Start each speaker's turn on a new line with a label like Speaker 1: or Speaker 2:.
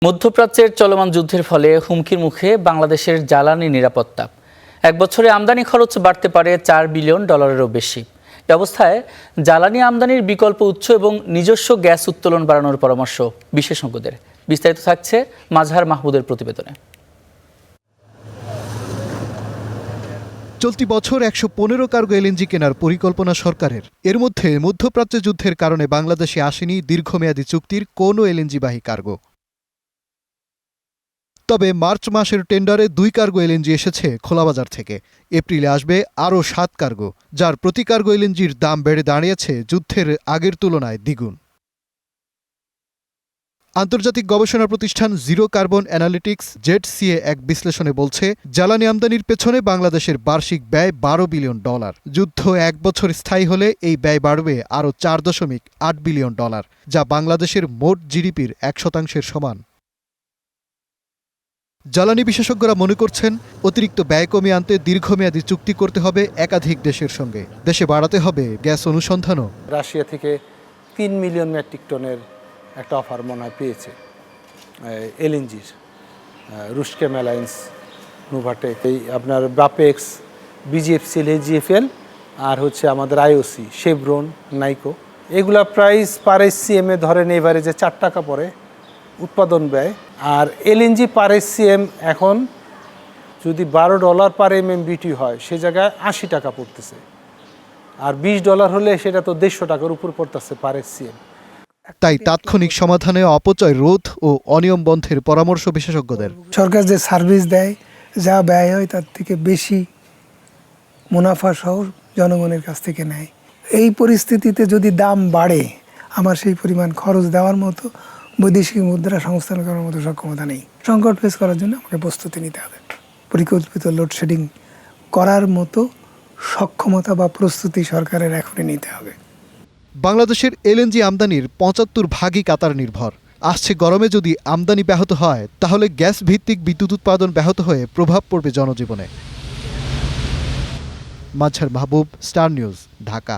Speaker 1: মধ্যপ্রাচ্যের চলমান যুদ্ধের ফলে হুমকির মুখে বাংলাদেশের জ্বালানি নিরাপত্তা। এক বছরে আমদানি খরচ বাড়তে পারে $4 বিলিয়ন বেশি। এ অবস্থায় জ্বালানি আমদানির বিকল্প উৎস এবং নিজস্ব গ্যাস উত্তোলন বাড়ানোর পরামর্শ বিশেষজ্ঞদের। বিস্তারিত থাকছে মাজহার মাহমুদের প্রতিবেদনে।
Speaker 2: চলতি বছর 115 কার্গো এলএনজি কেনার পরিকল্পনা সরকারের। এর মধ্যে মধ্যপ্রাচ্য যুদ্ধের কারণে বাংলাদেশে আসেনি দীর্ঘমেয়াদী চুক্তির কোনো এলএনজিবাহী কার্গো। তবে মার্চ মাসের টেন্ডারে 2 কার্গো এলএনজি এসেছে খোলাবাজার থেকে। এপ্রিলে আসবে আরও 7 কার্গো, যার প্রতি কার্গো এলএনজির দাম বেড়ে দাঁড়িয়েছে যুদ্ধের আগের তুলনায় দ্বিগুণ। আন্তর্জাতিক গবেষণা প্রতিষ্ঠান জিরো কার্বন অ্যানালিটিক্স জেডসিএ এক বিশ্লেষণে বলছে, জ্বালানি আমদানির পেছনে বাংলাদেশের বার্ষিক ব্যয় $12 বিলিয়ন। যুদ্ধ 1 বছর স্থায়ী হলে এই ব্যয় বাড়বে আরও $4.8 বিলিয়ন, যা বাংলাদেশের মোট জিডিপির 1% সমান। জ্বালানি বিশেষজ্ঞরা মনে করছেন, অতিরিক্ত ব্যয় কমিয়ে আনতে দীর্ঘমেয়াদী চুক্তি করতে হবে একাধিক দেশের সঙ্গে। দেশে বাড়াতে হবে গ্যাস অনুসন্ধানও।
Speaker 3: রাশিয়া থেকে 3 মিলিয়ন মেট্রিক টনের একটা অফার মনে হয় পেয়েছে এলএনজির। রুশকেম অ্যালায়েন্স, নোভাটেক, এই আপনার বাপেক্স, বিজিএফসিএল, এজিএফএল, আর হচ্ছে আমাদের আইওসি, শেভরন, নাইকো। এগুলা প্রাইস পার এসসিএমে ধরেন এভারেজে $4 পড়ে উৎপাদন ব্যয়। আর এলএনজি পার এসসিএম এখন যদি $12 পার এমএমবিটি হয়, সে জায়গায় $80 পড়তেছে। আর $20 হলে সেটা তো $150 উপর পড়তেছে পার এসসিএম।
Speaker 2: তাই তাৎক্ষণিক সমাধানে অপচয় রোধ ও অনিয়ম বন্ধের পরামর্শ বিশেষজ্ঞদের।
Speaker 4: সরকার যে সার্ভিস দেয়, যা ব্যয় হয় তার থেকে বেশি মুনাফা সহ জনগণের কাছ থেকে নেয়। এই পরিস্থিতিতে যদি দাম বাড়ে, আমার সেই পরিমাণ খরচ দেওয়ার মতো বৈদেশিক মুদ্রা সংস্থান করার মতো সক্ষমতা নেই। সংকট ফেস করার জন্য আমাকে প্রস্তুতি নিতে হবে। পরিকল্পিত লোডশেডিং করার মতো সক্ষমতা বা প্রস্তুতি সরকারের এখনই নিতে হবে।
Speaker 2: বাংলাদেশের এলএনজি আমদানির 75% কাতার নির্ভর। আসছে গরমে যদি আমদানি ব্যাহত হয়, তাহলে গ্যাস ভিত্তিক বিদ্যুৎ উৎপাদন ব্যাহত হয়ে প্রভাব পড়বে জনজীবনে। মাজহার মাহবুব, স্টার নিউজ, ঢাকা।